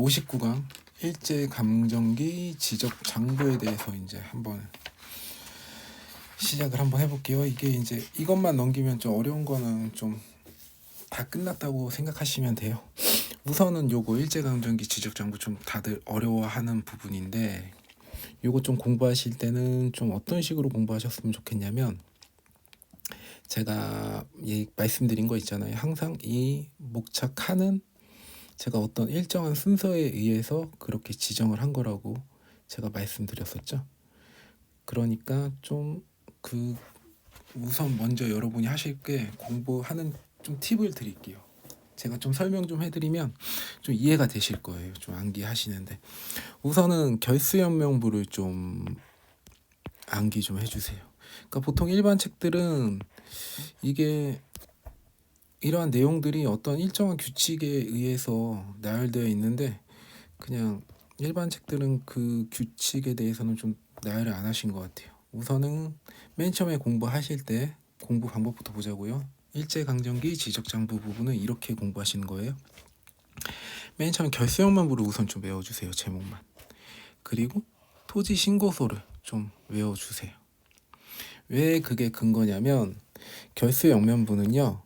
제59강 일제감정기 지적 장부에 대해서 이제 한번 시작을 한번 해볼게요. 이게 이제 이것만 넘기면 좀 어려운 거는 좀 다 끝났다고 생각하시면 돼요. 우선은 요거 일제감정기 지적 장부 좀 다들 어려워하는 부분인데, 요거 좀 공부하실 때는 좀 어떤 식으로 공부하셨으면 좋겠냐면, 제가 말씀드린 거 있잖아요. 항상 이 목차칸은 제가 어떤 일정한 순서에 의해서 그렇게 지정을 한 거라고 제가 말씀드렸었죠. 그러니까 좀 우선 먼저 여러분이 하실 게 공부하는 좀 팁을 드릴게요. 제가 좀 설명 좀 해드리면 좀 이해가 되실 거예요. 좀 암기하시는데, 우선은 결수연명부를 좀 암기 좀 해주세요. 그러니까 보통 일반 책들은 이게 이러한 내용들이 어떤 일정한 규칙에 의해서 나열되어 있는데, 그냥 일반 책들은 그 규칙에 대해서는 좀 나열을 안 하신 것 같아요. 우선은 맨 처음에 공부하실 때 공부 방법부터 보자고요. 일제강점기 지적장부 부분은 이렇게 공부하시는 거예요. 맨 처음 결수영만부를 우선 좀 외워주세요. 제목만. 그리고 토지신고서를 좀 외워주세요. 왜 그게 근거냐면, 결수영면부는요,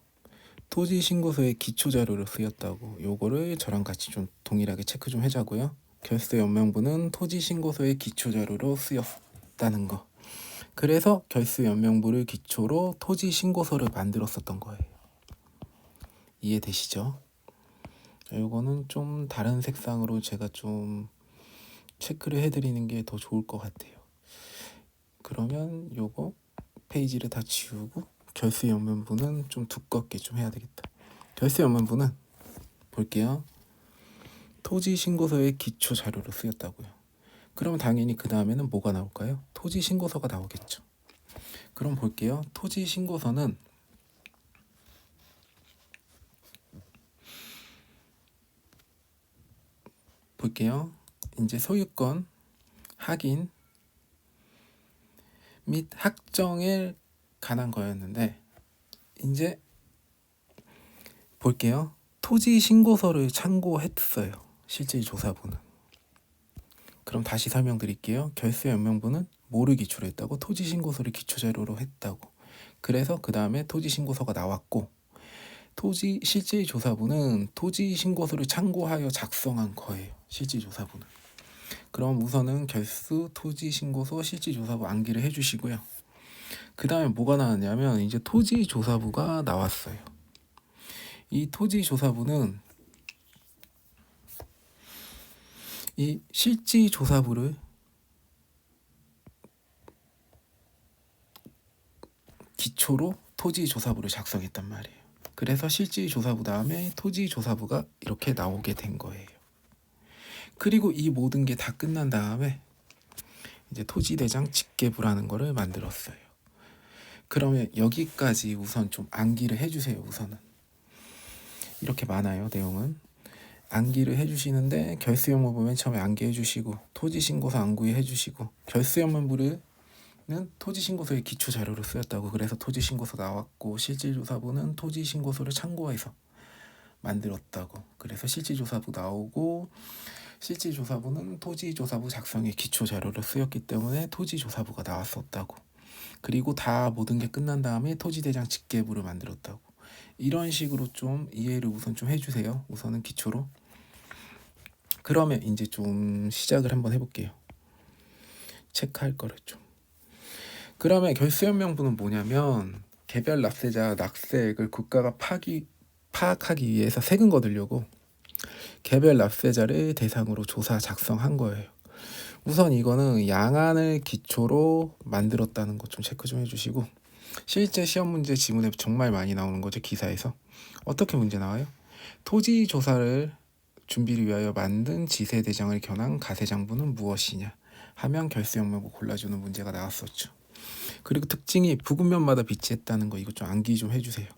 토지신고서의 기초자료로 쓰였다고, 요거를 저랑 같이 좀 동일하게 체크 좀 해자고요. 결수연명부는 토지신고서의 기초자료로 쓰였다는 거. 그래서 결수연명부를 기초로 토지신고서를 만들었었던 거예요. 이해되시죠? 요거는 좀 다른 색상으로 제가 좀 체크를 해드리는 게 더 좋을 것 같아요. 그러면 요거 페이지를 다 지우고, 결수연면부는 좀 두껍게 좀 해야 되겠다. 결수연면부는 볼게요. 토지신고서의 기초 자료로 쓰였다고요. 그럼 당연히 그 다음에는 뭐가 나올까요? 토지신고서가 나오겠죠. 그럼 볼게요. 토지신고서는 볼게요. 이제 소유권 확인 및 확정에 관한 거였는데, 이제 볼게요. 토지신고서를 참고했어요. 실질조사부는. 그럼 다시 설명드릴게요. 결수연명부는 뭐를 기초로 했다고? 토지신고서를 기초자료로 했다고. 그래서 그 다음에 토지신고서가 나왔고, 실질조사부는 토지신고서를 참고하여 작성한 거예요. 실질조사부는. 그럼 우선은 결수, 토지신고서, 실질조사부 암기를 해주시고요. 그 다음에 뭐가 나왔냐면, 이제 토지조사부가 나왔어요. 이 토지조사부는 이 실질조사부를 기초로 토지조사부를 작성했단 말이에요. 그래서 실질조사부 다음에 토지조사부가 이렇게 나오게 된 거예요. 그리고 이 모든 게 다 끝난 다음에 이제 토지대장 직계부라는 거를 만들었어요. 그러면 여기까지 우선 좀 암기를 해주세요. 우선은 이렇게 많아요. 내용은 암기를 해주시는데, 결수연문부 맨 처음에 암기해주시고, 토지신고서 암기해주시고, 결수연문부는 토지신고서의 기초자료로 쓰였다고, 그래서 토지신고서 나왔고, 실질조사부는 토지신고서를 참고해서 만들었다고, 그래서 실질조사부 나오고, 실질조사부는 토지조사부 작성의 기초자료로 쓰였기 때문에 토지조사부가 나왔었다고, 그리고 다 모든 게 끝난 다음에 토지대장 직계부를 만들었다고. 이런 식으로 좀 이해를 우선 좀 해주세요. 우선은 기초로. 그러면 이제 좀 시작을 한번 해볼게요. 체크할 거를 좀. 그러면 결수연명부는 뭐냐면, 개별 납세자 납세액을 국가가 파악하기 위해서 세금 거두려고 개별 납세자를 대상으로 조사 작성한 거예요. 우선 이거는 양안을 기초로 만들었다는 거 좀 체크 좀 해주시고, 실제 시험 문제 지문에 정말 많이 나오는 거죠. 기사에서 어떻게 문제 나와요? 토지 조사를 준비를 위하여 만든 지세대장을 겨난 가세장부는 무엇이냐 하면 결수연명부 골라주는 문제가 나왔었죠. 그리고 특징이 부근면마다 비치했다는 거, 이거 좀 암기 좀 해주세요.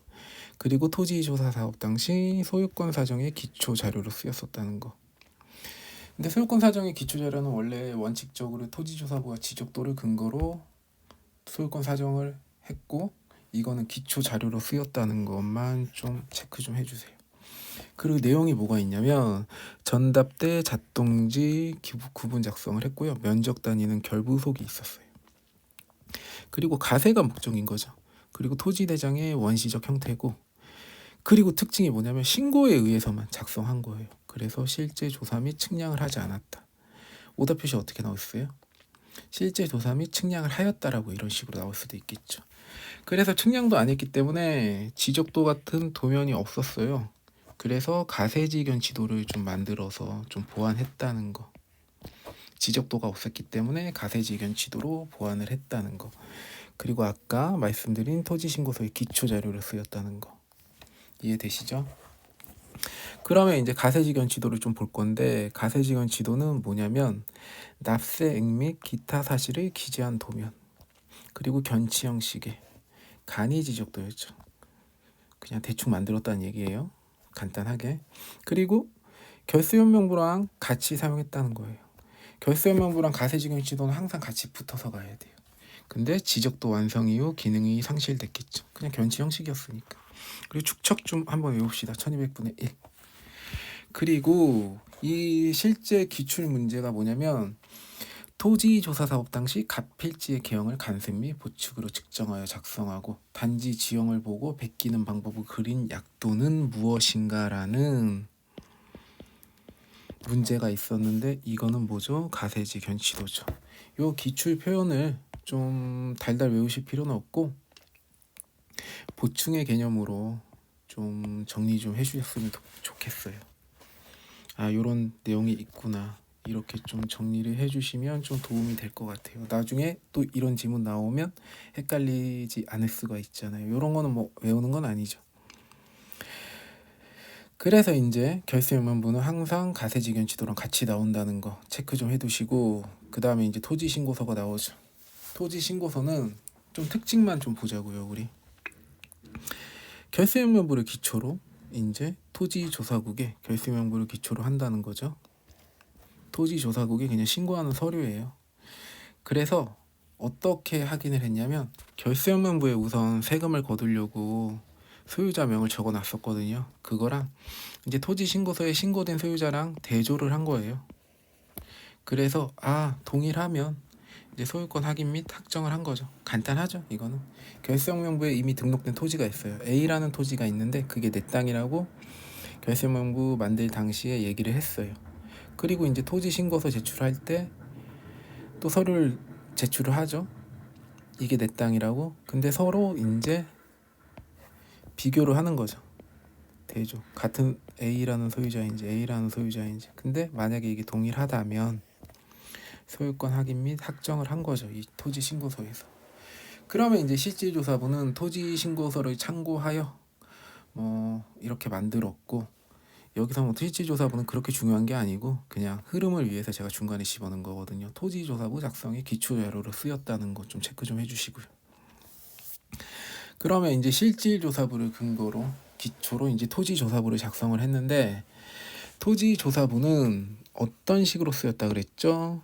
그리고 토지조사 사업 당시 소유권 사정의 기초 자료로 쓰였었다는 거. 근데 소유권 사정의 기초 자료는 원래 원칙적으로 토지조사부가 지적도를 근거로 소유권 사정을 했고, 이거는 기초 자료로 쓰였다는 것만 좀 체크 좀 해주세요. 그리고 내용이 뭐가 있냐면 전답대 잣동지 구분 작성을 했고요. 면적 단위는 결부속이 있었어요. 그리고 가세가 목적인 거죠. 그리고 토지대장의 원시적 형태고, 그리고 특징이 뭐냐면 신고에 의해서만 작성한 거예요. 그래서 실제 조사 및 측량을 하지 않았다. 오답 표시 어떻게 나왔어요? 실제 조사 및 측량을 하였다라고 이런 식으로 나올 수도 있겠죠. 그래서 측량도 안 했기 때문에 지적도 같은 도면이 없었어요. 그래서 가세지견 지도를 좀 만들어서 좀 보완했다는 거. 지적도가 없었기 때문에 가세지견 지도로 보완을 했다는 거. 그리고 아까 말씀드린 토지신고서의 기초자료로 쓰였다는 거. 이해되시죠? 그러면 이제 가세지견 지도를 좀 볼 건데, 가세지견 지도는 뭐냐면 납세액 및 기타 사실을 기재한 도면, 그리고 견치형 시계, 간이 지적도였죠. 그냥 대충 만들었다는 얘기예요. 간단하게. 그리고 결수연명부랑 같이 사용했다는 거예요. 결수연명부랑 가세지견 지도는 항상 같이 붙어서 가야 돼요. 근데 지적도 완성 이후 기능이 상실됐겠죠. 그냥 견치 형식이었으니까. 그리고 축척 좀 한번 외웁시다. 1200분의 1. 그리고 이 실제 기출 문제가 뭐냐면 토지조사 사업 당시 갑필지의 개형을 간셈 및 보축으로 측정하여 작성하고 단지 지형을 보고 베끼는 방법을 그린 약도는 무엇인가라는 문제가 있었는데, 이거는 뭐죠? 가세지 견치도죠. 요 기출 표현을 좀 달달 외우실 필요는 없고 보충의 개념으로 좀 정리 좀 해주셨으면 좋겠어요. 아, 요런 내용이 있구나, 이렇게 좀 정리를 해주시면 좀 도움이 될 것 같아요. 나중에 또 이런 지문 나오면 헷갈리지 않을 수가 있잖아요. 요런 거는 뭐 외우는 건 아니죠. 그래서 이제 결수연면부는 항상 가세지견 지도랑 같이 나온다는 거 체크 좀 해두시고, 그 다음에 이제 토지신고서가 나오죠. 토지신고서는 좀 특징만 좀 보자고요. 우리 결수연면부를 기초로 이제 토지조사국에 결수명부를 기초로 한다는 거죠. 토지조사국이 그냥 신고하는 서류예요. 그래서 어떻게 확인을 했냐면 결수명부에 우선 세금을 거두려고 소유자 명을 적어 놨었거든요. 그거랑 이제 토지신고서에 신고된 소유자랑 대조를 한 거예요. 그래서 동일하면 이제 소유권 확인 및 확정을 한 거죠. 간단하죠. 이거는 결수명부에 이미 등록된 토지가 있어요. A라는 토지가 있는데 그게 내 땅이라고 결수명부 만들 당시에 얘기를 했어요. 그리고 이제 토지 신고서 제출할 때 또 서류를 제출을 하죠. 이게 내 땅이라고. 근데 서로 이제 비교를 하는 거죠. 대조. 같은 A라는 소유자인지 A라는 소유자인지. 근데 만약에 이게 동일하다면 소유권 확인 및 확정을 한 거죠. 이 토지 신고서에서. 그러면 이제 실질조사부는 토지 신고서를 참고하여 뭐 이렇게 만들었고, 여기서 뭐 토지조사부는 그렇게 중요한 게 아니고 그냥 흐름을 위해서 제가 중간에 집어넣은 거거든요. 토지조사부 작성의 기초자료로 쓰였다는 거 좀 체크 좀 해주시고요. 그러면 이제 실질조사부를 근거로 기초로 이제 토지조사부를 작성을 했는데, 토지조사부는 어떤 식으로 쓰였다 그랬죠?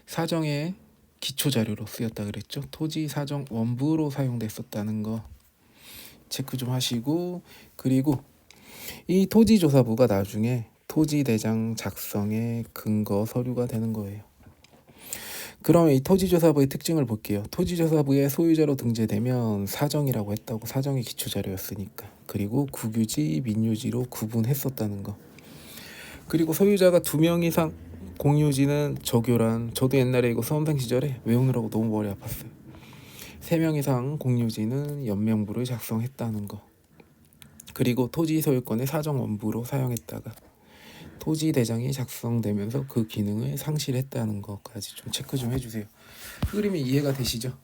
사정의 기초자료로 쓰였다 그랬죠. 토지사정 원부로 사용됐었다는 거 체크 좀 하시고, 그리고 이 토지조사부가 나중에 토지대장 작성의 근거 서류가 되는 거예요. 그러면 이 토지조사부의 특징을 볼게요. 토지조사부의 소유자로 등재되면 사정이라고 했다고, 사정의 기초자료였으니까. 그리고 국유지, 민유지로 구분했었다는 거. 그리고 소유자가 2명 이상 공유지는 저교란, 저도 옛날에 이거 수험생 시절에 외우느라고 너무 머리 아팠어요. 3명 이상 공유지는 연명부를 작성했다는 거. 그리고 토지 소유권의 사정 원부로 사용했다가 토지 대장이 작성되면서 그 기능을 상실했다는 것까지 좀 체크 좀 해주세요. 흐름이 이해가 되시죠?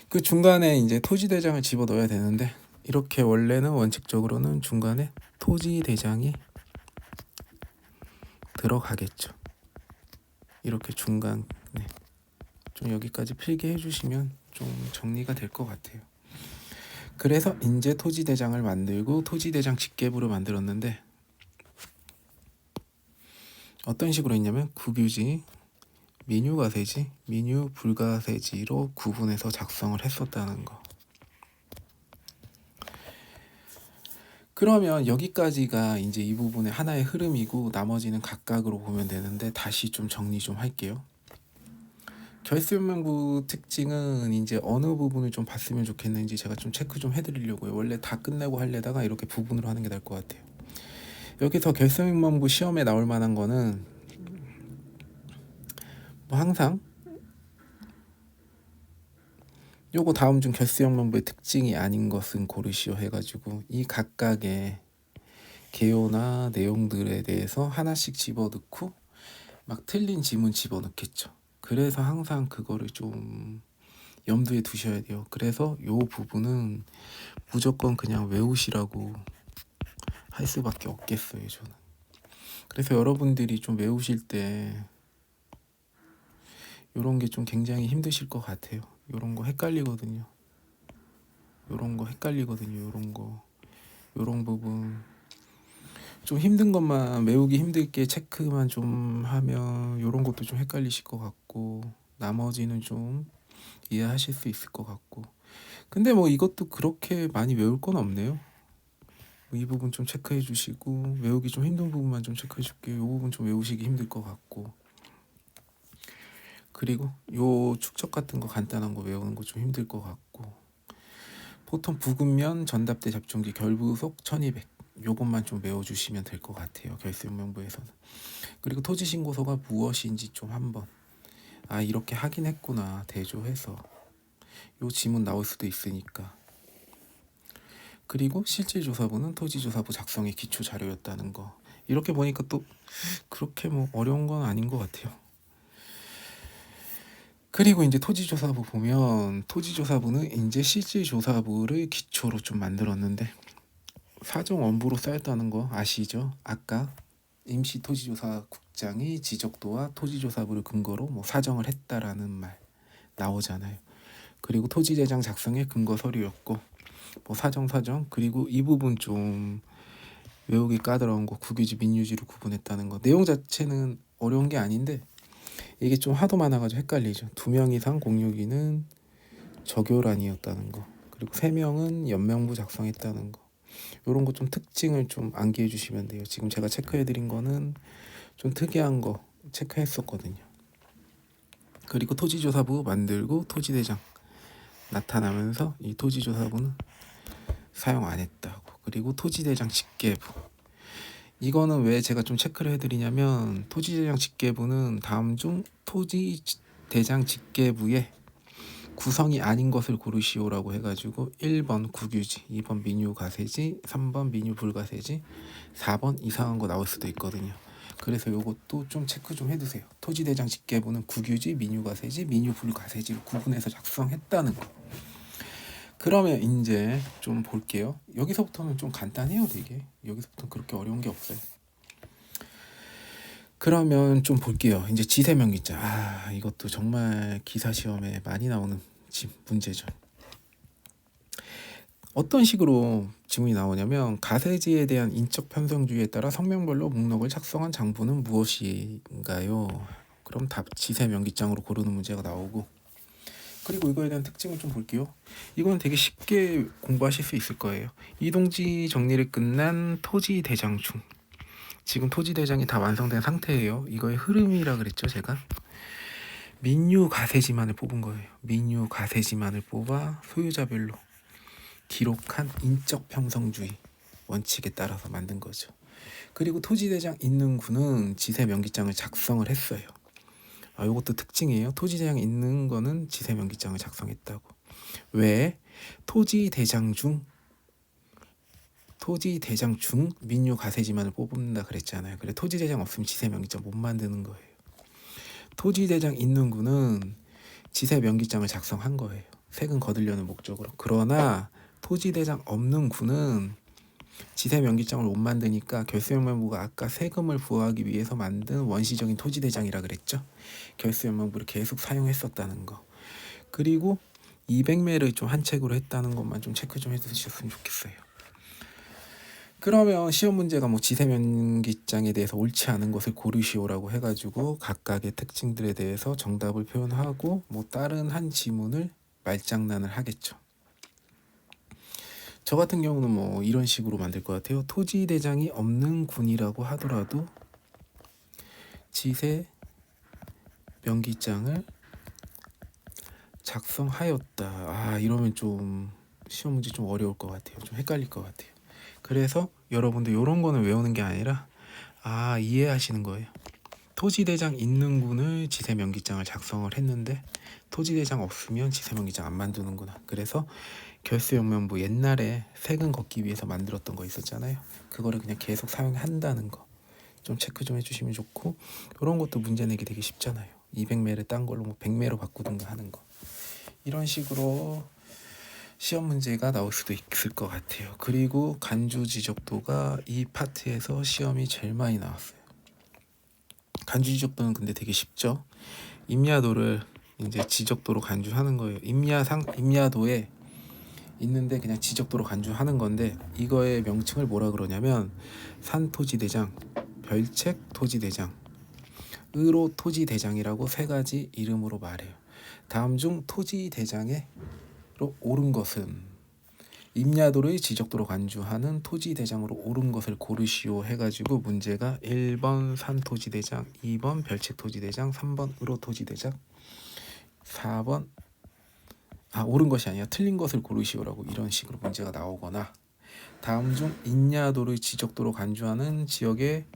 그 중간에 이제 토지 대장을 집어 넣어야 되는데, 이렇게 원래는 원칙적으로는 중간에 토지 대장이 들어가겠죠. 이렇게 중간에 좀 여기까지 필기 해주시면 좀 정리가 될 것 같아요. 그래서 이제 토지대장을 만들고 토지대장 직계부를 만들었는데, 어떤 식으로 했냐면 국유지, 민유 불가세지로 구분해서 작성을 했었다는 거. 그러면 여기까지가 이제 이 부분의 하나의 흐름이고 나머지는 각각으로 보면 되는데 다시 좀 정리 좀 할게요. 결수명부 특징은 이제 어느 부분을 좀 봤으면 좋겠는지 제가 좀 체크 좀 해드리려고요. 원래 다 끝내고 하려다가 이렇게 부분으로 하는 게 나을 것 같아요. 여기서 결수명부 시험에 나올 만한 거는 뭐 항상 요거 다음 중 결수형명부의 특징이 아닌 것은 고르시오 해가지고 이 각각의 개요나 내용들에 대해서 하나씩 집어넣고 막 틀린 지문 집어넣겠죠. 그래서 항상 그거를 좀 염두에 두셔야 돼요. 그래서 요 부분은 무조건 그냥 외우시라고 할 수밖에 없겠어요, 저는. 그래서 여러분들이 좀 외우실 때 요런 게 좀 굉장히 힘드실 것 같아요. 요런 거 헷갈리거든요. 요런 거 요런 부분 좀 힘든 것만 외우기 힘들게 체크만 좀 하면 요런 것도 좀 헷갈리실 것 같고 나머지는 좀 이해하실 수 있을 것 같고 근데 뭐 이것도 그렇게 많이 외울 건 없네요. 이 부분 좀 체크해 주시고 외우기 좀 힘든 부분만 좀 체크해 줄게요. 이 부분 좀 외우시기 힘들 것 같고 그리고 요 축척 같은 거 간단한 거 외우는 거 좀 힘들 것 같고 보통 부근면 전답대 잡종기 결부속 1200 요것만 좀 외워주시면 될 것 같아요. 결수명부에서는. 그리고 토지신고서가 무엇인지 좀 한번 이렇게 하긴 했구나 대조해서 요 지문 나올 수도 있으니까 그리고 실질조사부는 토지조사부 작성의 기초 자료였다는 거 이렇게 보니까 또 그렇게 뭐 어려운 건 아닌 것 같아요. 그리고 이제 토지조사부 보면 토지조사부는 이제 실질조사부를 기초로 좀 만들었는데 사정 원부로 쌓였다는 거 아시죠? 아까 임시토지조사국장이 지적도와 토지조사부를 근거로 뭐 사정을 했다라는 말 나오잖아요. 그리고 토지대장 작성의 근거 서류였고 뭐 사정 그리고 이 부분 좀 외우기 까다로운 거 국유지 민유지로 구분했다는 거 내용 자체는 어려운 게 아닌데 이게 좀 하도 많아가지고 헷갈리죠. 2명 이상 공유기는 적요란이었다는 거 그리고 3명은 연명부 작성했다는 거 이런 거 좀 특징을 좀 암기해 주시면 돼요. 지금 제가 체크해 드린 거는 좀 특이한 거 체크했었거든요. 그리고 토지조사부 만들고 토지대장 나타나면서 이 토지조사부는 사용 안 했다고. 그리고 토지대장 직계부 이거는 왜 제가 좀 체크를 해드리냐면 토지대장 직계부는 다음 중 토지대장 직계부의 구성이 아닌 것을 고르시오라고 해가지고 1번 국유지, 2번 민유가세지, 3번 민유불가세지, 4번 이상한 거 나올 수도 있거든요. 그래서 요것도 좀 체크 좀 해두세요. 토지대장 직계부는 국유지, 민유가세지, 민유불가세지를 구분해서 작성했다는 거. 그러면 이제 좀 볼게요. 여기서부터는 좀 간단해요, 되게. 여기서부터는 그렇게 어려운 게 없어요. 그러면 좀 볼게요. 이제 지세명기자. 이것도 정말 기사 시험에 많이 나오는 문제죠. 어떤 식으로 지문이 나오냐면 가세지에 대한 인적 편성주의에 따라 성명별로 목록을 작성한 장부는 무엇인가요? 그럼 답 지세명기장으로 고르는 문제가 나오고 그리고 이거에 대한 특징을 좀 볼게요. 이건 되게 쉽게 공부하실 수 있을 거예요. 이동지 정리를 끝난 토지대장 중 지금 토지대장이 다 완성된 상태예요. 이거의 흐름이라 그랬죠 제가. 민유가세지만을 뽑은 거예요. 민유가세지만을 뽑아 소유자별로 기록한 인적 편성주의 원칙에 따라서 만든 거죠. 그리고 토지대장 있는 구는 지세명기장을 작성을 했어요. 이것도 특징이에요. 토지대장 있는 거는 지세명기장을 작성했다고. 왜? 토지대장 중 민유가세지만을 뽑는다 그랬잖아요. 그래 토지대장 없으면 지세명기장 못 만드는 거예요. 토지대장 있는 구는 지세명기장을 작성한 거예요. 세금 거두려는 목적으로. 그러나 토지대장 없는 구는 지세명기장을 못 만드니까 결수명부가 아까 세금을 부과하기 위해서 만든 원시적인 토지대장이라 그랬죠. 결수명부를 계속 사용했었다는 거. 그리고 200매를 좀 한 책으로 했다는 것만 좀 체크 좀 해주셨으면 좋겠어요. 그러면 시험 문제가 뭐 지세명기장에 대해서 옳지 않은 것을 고르시오라고 해가지고 각각의 특징들에 대해서 정답을 표현하고 뭐 다른 한 지문을 말장난을 하겠죠. 저 같은 경우는 뭐 이런 식으로 만들 것 같아요. 토지대장이 없는 군이라고 하더라도 지세 명기장을 작성하였다. 이러면 좀 시험 문제 좀 어려울 것 같아요. 좀 헷갈릴 것 같아요. 그래서 여러분들 이런 거는 외우는 게 아니라 이해하시는 거예요. 토지대장 있는 군을 지세명기장을 작성을 했는데 토지대장 없으면 지세명기장 안 만드는구나. 그래서 결수역면부 옛날에 세금 걷기 위해서 만들었던 거 있었잖아요. 그거를 그냥 계속 사용한다는 거 좀 체크 좀 해주시면 좋고, 이런 것도 문제 내기 되게 쉽잖아요. 200매를 딴 걸로 뭐 100매로 바꾸든가 하는 거, 이런 식으로 시험 문제가 나올 수도 있을 것 같아요. 그리고 간주 지적도가 이 파트에서 시험이 제일 많이 나왔어요. 간주 지적도는 근데 되게 쉽죠. 임야도를 이제 지적도로 간주하는 거예요. 임야도에 있는데 그냥 지적도로 간주하는 건데, 이거의 명칭을 뭐라 그러냐면 산토지대장, 별책토지대장, 의로토지대장이라고 세 가지 이름으로 말해요. 다음 중 토지대장으로 옳은 것은, 임야도를 지적도로 간주하는 토지대장으로 옳은 것을 고르시오 해가지고 문제가 1번 산토지대장, 2번 별책토지대장, 3번 의로토지대장, 4번 옳은 것이 아니라 틀린 것을 고르시오라고 이런 식으로 문제가 나오거나, 다음 중 임야도를 지적도로 간주하는 지역의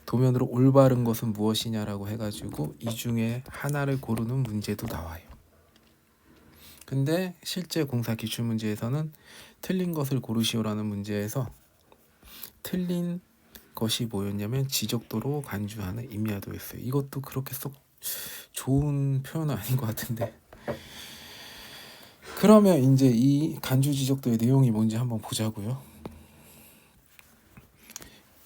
도면으로 올바른 것은 무엇이냐라고 해가지고 이 중에 하나를 고르는 문제도 나와요. 근데 실제 공사 기출문제에서는 틀린 것을 고르시오라는 문제에서 틀린 것이 뭐였냐면 지적도로 간주하는 임야도였어요. 이것도 그렇게 썩 좋은 표현은 아닌 것 같은데, 그러면 이제 이 간주 지적도의 내용이 뭔지 한번 보자고요.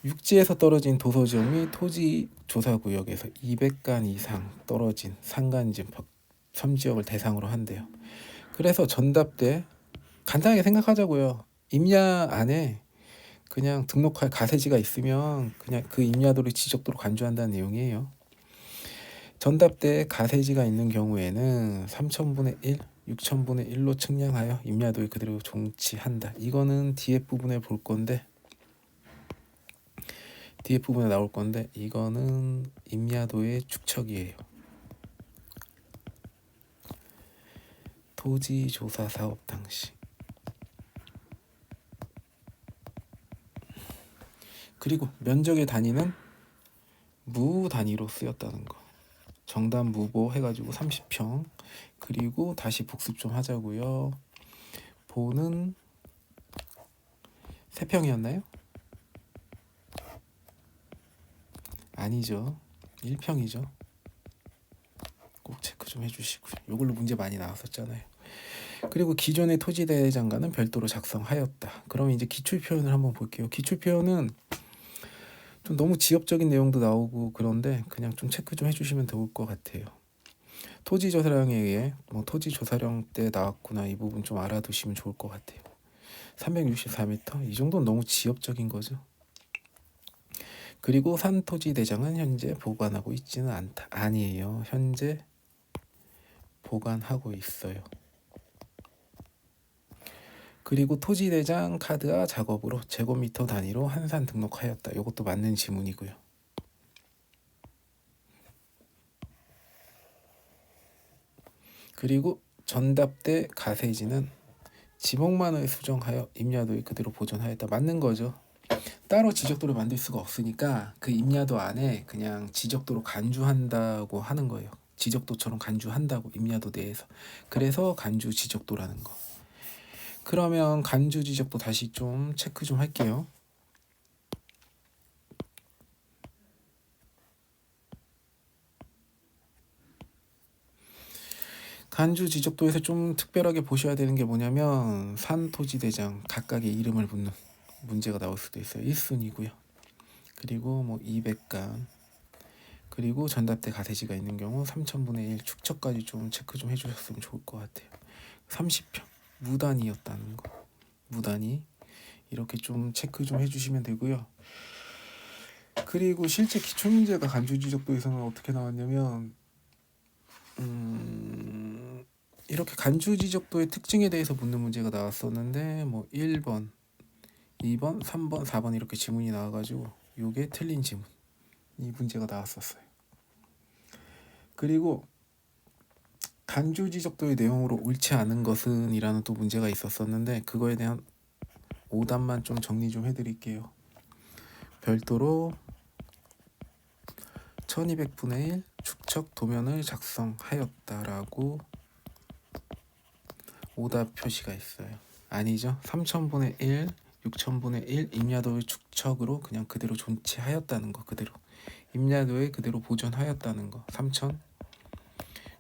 육지에서 떨어진 도서지역 및 토지 조사구역에서 200간 이상 떨어진 산간지 섬지역을 대상으로 한대요. 그래서 전답대 간단하게 생각하자고요. 임야 안에 그냥 등록할 가세지가 있으면 그냥 그 임야도를 지적도로 간주한다는 내용이에요. 전답대 가세지가 있는 경우에는 3,000분의 1, 6,000분의 1로 측량하여 임야도에 그대로 종치한다. 이거는 뒤에 부분에 볼 건데, 뒤에 부분에 나올 건데, 이거는 임야도의 축척이에요. 토지조사 사업 당시. 그리고 면적의 단위는 무 단위로 쓰였다는 거. 정답 무보 해가지고 30평. 그리고 다시 복습 좀 하자고요. 보는 3평이었나요? 아니죠. 1평이죠. 꼭 체크 좀 해주시고요. 이걸로 문제 많이 나왔었잖아요. 그리고 기존의 토지대장과는 별도로 작성하였다. 그럼 이제 기출 표현을 한번 볼게요. 기출 표현은 좀 너무 지엽적인 내용도 나오고 그런데 그냥 좀 체크 좀 해주시면 좋을 것 같아요. 토지조사령에 의해 토지조사령 때 나왔구나, 이 부분 좀 알아두시면 좋을 것 같아요. 364m, 이 정도는 너무 지엽적인 거죠. 그리고 산토지대장은 현재 보관하고 있지는 않다. 아니에요. 현재 보관하고 있어요. 그리고 토지대장 카드와 작업으로 제곱미터 단위로 한산 등록하였다. 이것도 맞는 지문이고요. 그리고 전답대 가세지는 지목만을 수정하여 임야도에 그대로 보존하였다. 맞는 거죠. 따로 지적도를 만들 수가 없으니까 그 임야도 안에 그냥 지적도로 간주한다고 하는 거예요. 지적도처럼 간주한다고, 임야도 내에서. 그래서 간주 지적도라는 거. 그러면 간주 지적도 다시 좀 체크 좀 할게요. 간주 지적도에서 좀 특별하게 보셔야 되는 게 뭐냐면 산토지대장 각각의 이름을 붙는 문제가 나올 수도 있어요. 1순위고요. 그리고 200간, 그리고 전답대 가세지가 있는 경우 3,000분의 1 축척까지 좀 체크 좀 해주셨으면 좋을 것 같아요. 30평 무단이었다는 거, 무단이, 이렇게 좀 체크 좀 해주시면 되고요. 그리고 실제 기출문제가 간주지적도에서는 어떻게 나왔냐면 이렇게 간주 지적도의 특징에 대해서 묻는 문제가 나왔었는데 뭐 1번, 2번, 3번, 4번 이렇게 지문이 나와가지고 요게 틀린 지문, 이 문제가 나왔었어요. 그리고 간주 지적도의 내용으로 옳지 않은 것은 이라는 또 문제가 있었었는데 그거에 대한 오답만 좀 정리 좀 해드릴게요. 별도로 1200분의 1 축척 도면을 작성하였다라고 오답 표시가 있어요. 아니죠. 3000분의 1, 6000분의 1 임야도의 축척으로 그냥 그대로 존치하였다는 거, 그대로 임야도에 그대로 보존하였다는 거, 3000,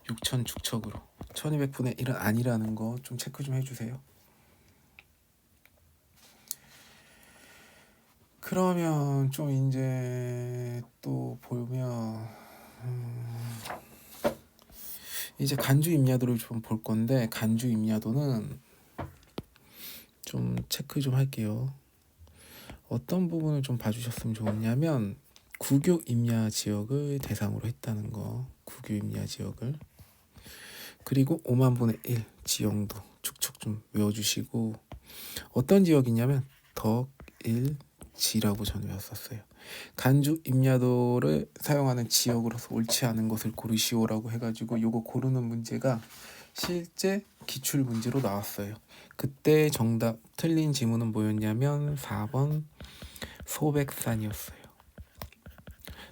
6000 축척으로 1200분의 1은 아니라는 거 좀 체크 좀 해주세요. 그러면 좀 이제 또 보면 이제 간주 임야도를 좀 볼 건데 간주 임야도는 좀 체크 좀 할게요. 어떤 부분을 좀 봐주셨으면 좋겠냐면 국유 임야 지역을 대상으로 했다는 거, 국유 임야 지역을. 그리고 5만분의 1 지형도 축척 좀 외워주시고 어떤 지역이냐면 덕일지라고 저는 외웠었어요. 간주 임야도를 사용하는 지역으로서 옳지 않은 것을 고르시오라고 해가지고 요거 고르는 문제가 실제 기출 문제로 나왔어요. 그때 정답 틀린 지문은 뭐였냐면 4번 소백산이었어요.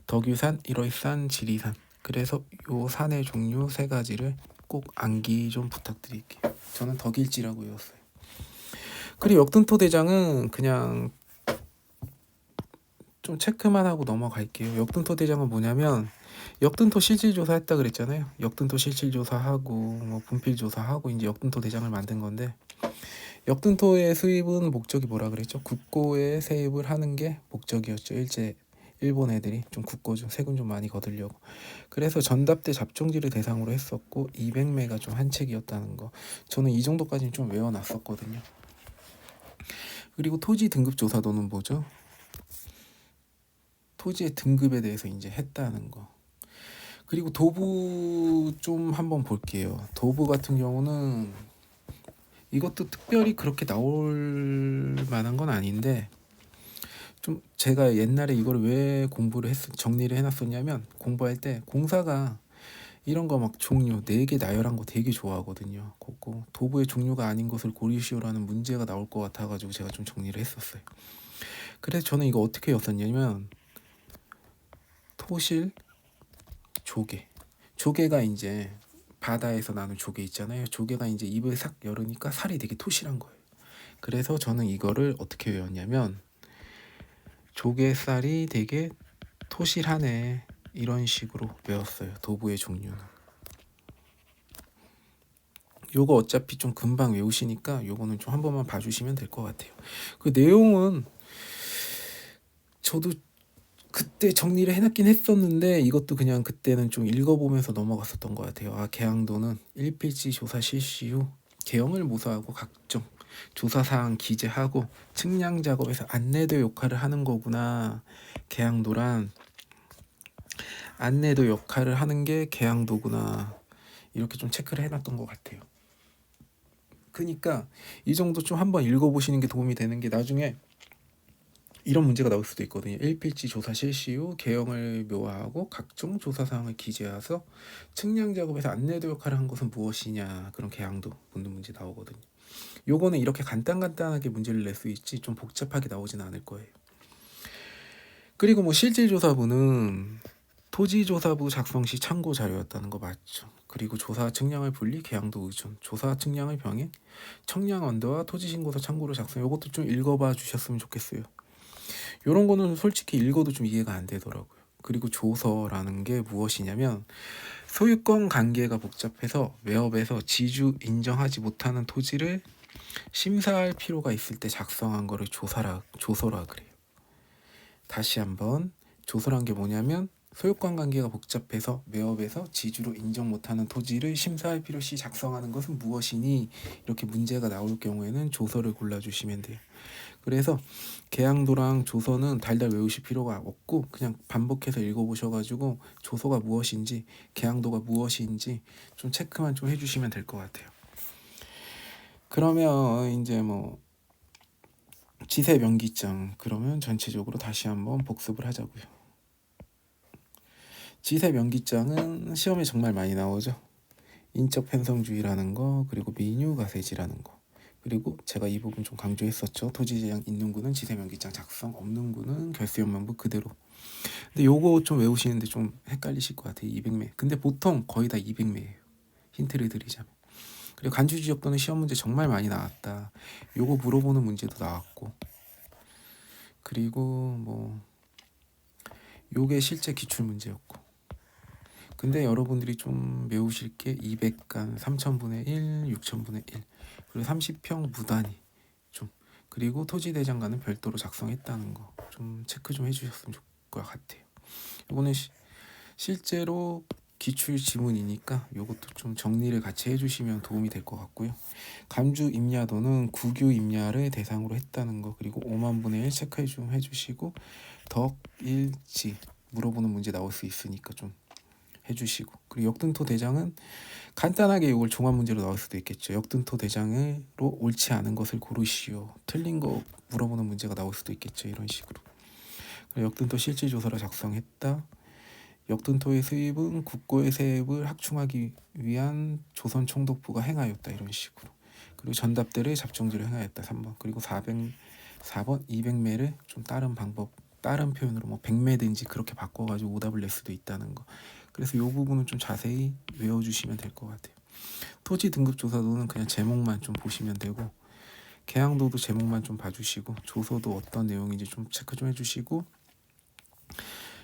덕유산, 일월산, 지리산. 그래서 요 산의 종류 세 가지를 꼭 암기 좀 부탁드릴게요. 저는 덕일지라고 외웠어요. 그리고 역등토 대장은 그냥 좀 체크만 하고 넘어갈게요. 역등토 대장은 뭐냐면 역등토 실질조사 했다 그랬잖아요. 역등토 실질조사하고 뭐 분필조사하고 이제 역등토 대장을 만든 건데 역등토의 수입은 목적이 뭐라 그랬죠? 국고에 세입을 하는 게 목적이었죠. 일본 애들이 좀 국고 좀 세금 좀 많이 거두려고. 그래서 전답대 잡종지를 대상으로 했었고 200매가 좀 한 책이었다는 거. 저는 이 정도까지는 좀 외워놨었거든요. 그리고 토지 등급 조사도는 뭐죠? 토지의 등급에 대해서 이제 했다는 거. 그리고 도부 좀 한번 볼게요. 도부 같은 경우는 이것도 특별히 그렇게 나올 만한 건 아닌데 좀 제가 옛날에 이걸 왜 정리를 해놨었냐면 공부할 때 공사가 이런 거 막 종류 4개 나열한 거 되게 좋아하거든요. 그거 도부의 종류가 아닌 것을 고르시오라는 문제가 나올 것 같아가지고 제가 좀 정리를 했었어요. 그래서 저는 이거 어떻게 였었냐면 토실, 조개가 이제 바다에서 나는 조개 있잖아요. 조개가 이제 입을 싹 열으니까 살이 되게 토실한 거예요. 그래서 저는 이거를 어떻게 외웠냐면 조개살이 되게 토실하네 이런 식으로 외웠어요. 도부의 종류는. 요거 어차피 좀 금방 외우시니까 요거는 좀 한 번만 봐주시면 될 것 같아요. 그 내용은 저도 그때 정리를 해놨긴 했었는데 이것도 그냥 그때는 좀 읽어보면서 넘어갔었던 것 같아요. 아, 계양도는 일필지 조사 실시 후 계형을 모사하고 각종 조사사항 기재하고 측량 작업에서 안내도 역할을 하는 거구나. 계양도란 안내도 역할을 하는 게 계양도구나. 이렇게 좀 체크를 해놨던 것 같아요. 그러니까 이 정도 좀 한번 읽어보시는 게 도움이 되는 게 나중에 이런 문제가 나올 수도 있거든요. 일필지 조사 실시 후 계형을 묘화하고 각종 조사 사항을 기재해서 측량 작업에서 안내도 역할을 한 것은 무엇이냐, 그런 계양도 묻는 문제 나오거든요. 요거는 이렇게 간단하게 문제를 낼 수 있지 좀 복잡하게 나오지는 않을 거예요. 그리고 뭐 실질조사부는 토지조사부 작성 시 참고 자료였다는 거 맞죠. 그리고 조사 측량을 분리, 계양도 의존, 조사 측량을 병행, 청량 언더와 토지신고서 참고로 작성. 요것도 좀 읽어봐 주셨으면 좋겠어요. 요런 거는 솔직히 읽어도 좀 이해가 안 되더라고요. 그리고 조서라는 게 무엇이냐면 소유권 관계가 복잡해서 외업에서 지주 인정하지 못하는 토지를 심사할 필요가 있을 때 작성한 거를 조서라 그래요. 다시 한번 조서란 게 뭐냐면 소유권 관계가 복잡해서 매업에서 지주로 인정 못하는 토지를 심사할 필요 시 작성하는 것은 무엇이니? 이렇게 문제가 나올 경우에는 조서를 골라주시면 돼요. 그래서 계양도랑 조서는 달달 외우실 필요가 없고 그냥 반복해서 읽어보셔가지고 조서가 무엇인지 계양도가 무엇인지 좀 체크만 좀 해주시면 될 것 같아요. 그러면 이제 뭐 지세 명기장 그러면 전체적으로 다시 한번 복습을 하자고요. 지세 명기장은 시험에 정말 많이 나오죠. 인적 편성주의라는 거, 그리고 민유가세지라는 거, 그리고 제가 이 부분 좀 강조했었죠. 토지재량 있는 구는 지세명기장 작성, 없는 구는 결수연면부 그대로. 근데 요거 좀 외우시는데 좀 헷갈리실 것 같아요. 200매. 근데 보통 거의 다 200매예요. 힌트를 드리자면. 그리고 간주지역도는 시험 문제 정말 많이 나왔다. 요거 물어보는 문제도 나왔고. 그리고 뭐 요게 실제 기출 문제였고. 근데 여러분들이 좀 외우실 게 200간 3000분의 1, 6000분의 1, 그리고 30평 무단위 좀, 그리고 토지대장간은 별도로 작성했다는 거 좀 체크 좀 해주셨으면 좋을 것 같아요. 이거는 실제로 기출 지문이니까 이것도 좀 정리를 같이 해주시면 도움이 될 것 같고요. 감주 임야도는 국유 임야를 대상으로 했다는 거, 그리고 5만 분의 1 체크 좀 해주시고, 덕일지 물어보는 문제 나올 수 있으니까 좀 해주시고, 그리고 역등토 대장은 간단하게 이걸 종합 문제로 나올 수도 있겠죠. 역등토 대장으로 옳지 않은 것을 고르시오. 틀린 거 물어보는 문제가 나올 수도 있겠죠. 이런 식으로. 그리고 역등토 실질조사를 작성했다. 역등토의 수입은 국고의 세입을 확충하기 위한 조선 총독부가 행하였다. 이런 식으로. 그리고 전답대를 잡정지를 행하였다. 3번. 그리고 4번 200매를 좀 다른 방법, 다른 표현으로 뭐 100매든지 그렇게 바꿔가지고 오답을 낼 수도 있다는 거. 그래서 이 부분은 좀 자세히 외워주시면 될 것 같아요. 토지 등급조사도는 그냥 제목만 좀 보시면 되고, 계양도도 제목만 좀 봐주시고, 조서도 어떤 내용인지 좀 체크 좀 해주시고,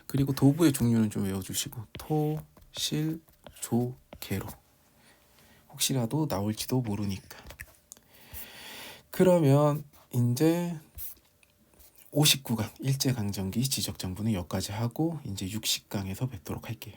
그리고 도부의 종류는 좀 외워주시고, 토, 실, 조, 계로. 혹시라도 나올지도 모르니까. 그러면 이제 59강 일제강점기 지적장부는 여기까지 하고 이제 60강에서 뵙도록 할게요.